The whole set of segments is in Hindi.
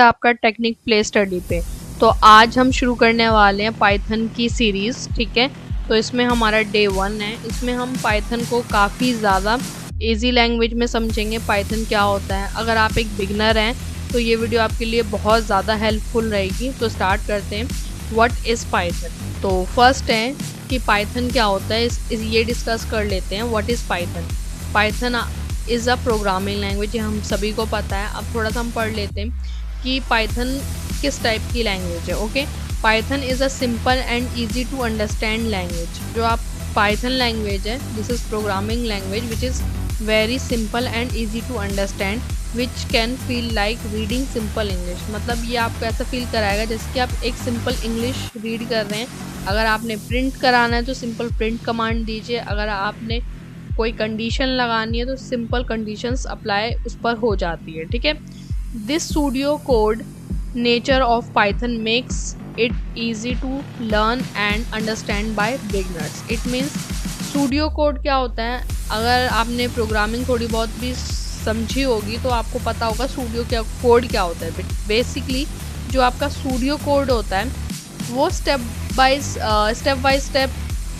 आपका टेक्निक प्ले स्टडी पे। तो आज हम शुरू करने वाले हैं पाइथन की सीरीज़, ठीक है। तो इसमें हमारा डे 1 है। इसमें हम पाइथन को काफ़ी ज़्यादा इजी लैंग्वेज में समझेंगे पाइथन क्या होता है। अगर आप एक बिगनर हैं तो ये वीडियो आपके लिए बहुत ज़्यादा हेल्पफुल रहेगी। तो स्टार्ट करते हैं। What is Python. तो फर्स्ट है कि पाइथन क्या होता है, ये डिस्कस कर लेते हैं। What is Python. Python is a programming language, ये हम सभी को पता है। अब थोड़ा सा हम पढ़ लेते हैं कि पाइथन किस टाइप की लैंग्वेज है। Okay, Python is a simple and easy to understand language. जो आप पाइथन लैंग्वेज है, this is programming language which is very simple and easy to understand which can feel like reading simple English. मतलब ये आपको ऐसा फील कराएगा जैसे कि आप एक सिंपल इंग्लिश रीड कर रहे हैं। अगर आपने प्रिंट कराना है तो सिंपल प्रिंट कमांड दीजिए। अगर आपने कोई कंडीशन लगानी है तो सिंपल कंडीशंस अप्लाई उस पर हो जाती है, ठीक है। This pseudocode nature of Python makes it easy to learn and understand by beginners. It means pseudocode क्या होता है। अगर आपने प्रोग्रामिंग थोड़ी बहुत भी समझी होगी तो आपको पता होगा कोड क्या होता है। बेसिकली जो आपका pseudocode होता है वो स्टेप बाय स्टेप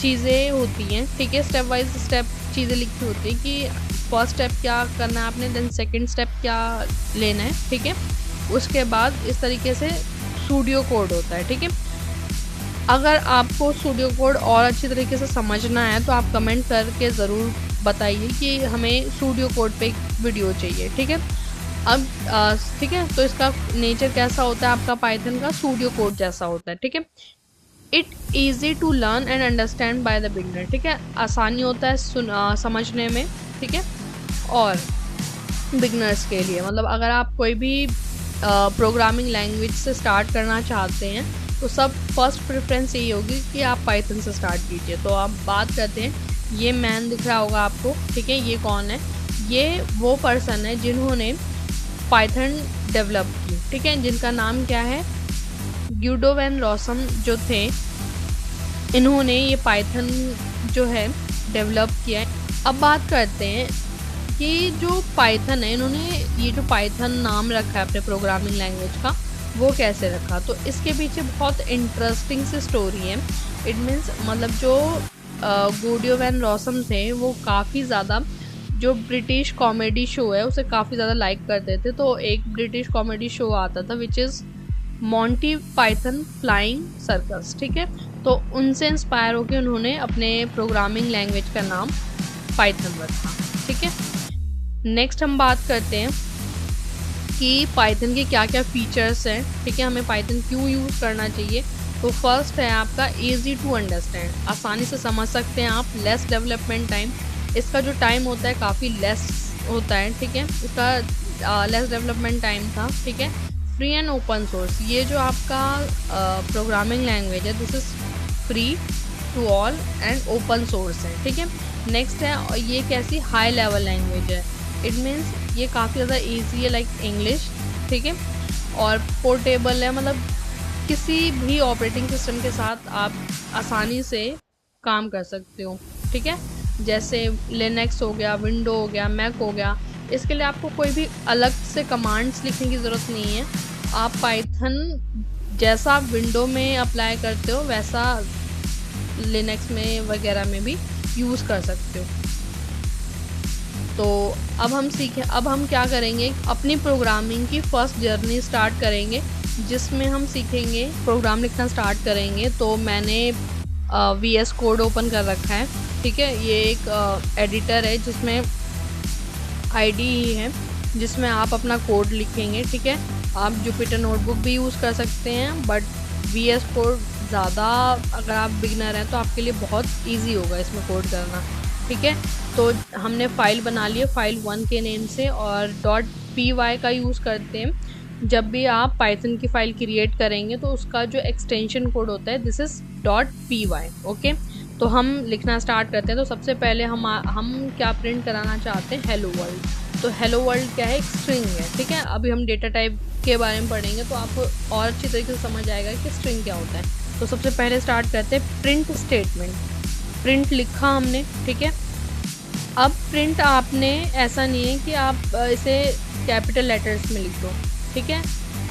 चीज़ें होती हैं, ठीक है। स्टेप बाय स्टेप चीज़ें लिखी होती हैं कि फर्स्ट स्टेप क्या करना है आपने, देन सेकंड स्टेप क्या लेना है, ठीक है। उसके बाद इस तरीके से सूडो कोड होता है, ठीक है। अगर आपको सूडो कोड और अच्छी तरीके से समझना है तो आप कमेंट करके ज़रूर बताइए कि हमें सूडो कोड पे एक वीडियो चाहिए, ठीक है। अब ठीक है, तो इसका नेचर कैसा होता है आपका पाइथन का, सूडो कोड जैसा होता है, ठीक है। It easy to learn and understand by the beginner, ठीक है। आसानी होता है समझने में, ठीक है। और बिगनर्स के लिए मतलब अगर आप कोई भी प्रोग्रामिंग लैंग्वेज से स्टार्ट करना चाहते हैं तो सब फर्स्ट प्रेफरेंस यही होगी कि आप पाइथन से स्टार्ट कीजिए। तो आप बात करते हैं, ये मैन दिख रहा होगा आपको, ठीक है। ये कौन है? ये वो पर्सन है जिन्होंने पाइथन डेवलप की, ठीक है। जिनका नाम क्या है? ग्यूडो वैन रॉसम जो थे, इन्होंने ये पाइथन जो है डेवलप किया है। अब बात करते हैं कि जो पाइथन है, इन्होंने ये जो पाइथन नाम रखा है अपने प्रोग्रामिंग लैंग्वेज का, वो कैसे रखा। तो इसके पीछे बहुत इंटरेस्टिंग सी स्टोरी है। इट मीन्स मतलब जो ग्यूडो वैन रॉसम थे वो काफ़ी ज़्यादा जो ब्रिटिश कॉमेडी शो है उसे काफ़ी ज़्यादा लाइक करते थे। तो एक ब्रिटिश कॉमेडी शो आता था which is Monty Python flying circus, ठीक है। तो उनसे इंस्पायर होकर उन्होंने अपने प्रोग्रामिंग लैंग्वेज का नाम पाइथन रखा, ठीक है। नेक्स्ट हम बात करते हैं कि पाइथन के क्या क्या फीचर्स हैं, ठीक है। हमें पाइथन क्यों यूज़ करना चाहिए। तो फर्स्ट है आपका इजी टू अंडरस्टैंड, आसानी से समझ सकते हैं आप। लेस डेवलपमेंट टाइम, इसका जो टाइम होता है काफ़ी लेस होता है, ठीक है। इसका लेस डेवलपमेंट टाइम था, ठीक है। फ्री एंड ओपन सोर्स, ये जो आपका प्रोग्रामिंग लैंग्वेज है this is free to all and open source है, ठीक है। नेक्स्ट है ये कैसी हाई लेवल लैंग्वेज है। इट मीन्स ये काफ़ी ज़्यादा ईजी है लाइक इंग्लिश, ठीक है। और पोर्टेबल है, मतलब किसी भी ऑपरेटिंग सिस्टम के साथ आप आसानी से काम कर सकते हो, ठीक है। जैसे लिनक्स हो गया, विंडो हो गया, मैक हो गया। इसके लिए आपको कोई भी अलग से कमांड्स लिखने की ज़रूरत नहीं है। आप पाइथन जैसा आप विंडो में अप्लाई करते हो वैसा लिनक्स में वगैरह में भी यूज़ कर सकते हो। तो अब हम क्या करेंगे, अपनी प्रोग्रामिंग की फर्स्ट जर्नी स्टार्ट करेंगे जिसमें हम सीखेंगे प्रोग्राम लिखना स्टार्ट करेंगे। तो मैंने VS कोड ओपन कर रखा है, ठीक है। ये एक एडिटर है जिसमें IDE है जिसमें आप अपना कोड लिखेंगे, ठीक है। आप जुपिटर नोटबुक भी यूज़ कर सकते हैं, बट VS कोड ज़्यादा अगर आप बिगनर हैं तो आपके लिए बहुत इजी होगा इसमें कोड करना, ठीक है। तो हमने फ़ाइल बना ली है फाइल 1 के नेम से, और .py का यूज़ करते हैं। जब भी आप पाइथन की फ़ाइल क्रिएट करेंगे तो उसका जो एक्सटेंशन कोड होता है दिस इज़ .py, ओके। तो हम लिखना स्टार्ट करते हैं। तो सबसे पहले हम क्या प्रिंट कराना चाहते हैं, हेलो वर्ल्ड। तो हेलो वर्ल्ड क्या है, एक स्ट्रिंग है, ठीक है। अभी हम डेटा टाइप के बारे में पढ़ेंगे तो आपको और अच्छी तरीके से समझ आएगा कि स्ट्रिंग क्या होता है। तो सबसे पहले स्टार्ट करते हैं प्रिंट स्टेटमेंट। प्रिंट लिखा हमने, ठीक है। अब प्रिंट आपने ऐसा नहीं है कि आप इसे कैपिटल लेटर्स में लिख दो, ठीक है।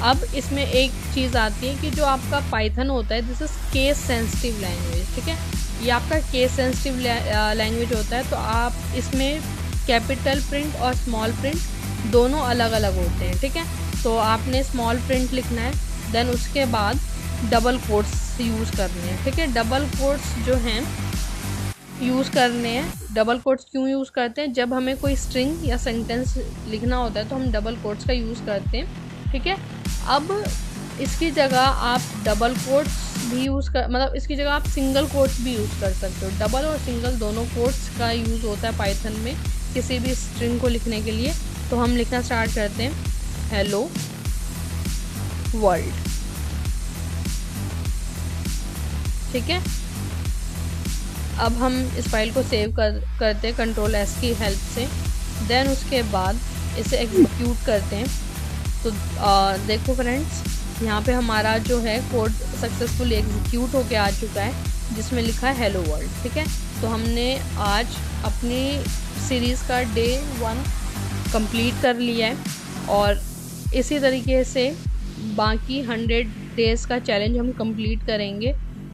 अब इसमें एक चीज़ आती है कि जो आपका पाइथन होता है this is case sensitive language, ठीक है। ये आपका केस सेंसिटिव लैंग्वेज होता है, तो आप इसमें कैपिटल प्रिंट और स्मॉल प्रिंट दोनों अलग अलग होते हैं, ठीक है। तो आपने स्मॉल प्रिंट लिखना है, देन उसके बाद डबल कोट्स यूज़ करने हैं, ठीक है। डबल कोट्स जो हैं यूज़ करने हैं। डबल कोट्स क्यों यूज़ करते हैं? जब हमें कोई स्ट्रिंग या सेंटेंस लिखना होता है तो हम डबल कोट्स का यूज़ करते हैं, ठीक है। अब इसकी जगह आप डबल कोट्स भी यूज़ कर, मतलब इसकी जगह आप सिंगल कोट्स भी यूज़ कर सकते हो। डबल और सिंगल दोनों कोट्स का यूज़ होता है पाइथन में किसी भी स्ट्रिंग को लिखने के लिए। तो हम लिखना स्टार्ट करते हैं, हेलो वर्ल्ड, ठीक है। अब हम इस फाइल को सेव करते हैं Ctrl+S की हेल्प से। देन उसके बाद इसे एग्जीक्यूट करते हैं। तो देखो फ्रेंड्स, यहाँ पे हमारा जो है कोड सक्सेसफुली एग्जीक्यूट होके आ चुका है जिसमें लिखा है हेलो वर्ल्ड, ठीक है। तो हमने आज अपनी सीरीज़ का डे 1 कंप्लीट कर लिया है और इसी तरीके से बाकी 100 डेज़ का चैलेंज हम कंप्लीट करेंगे।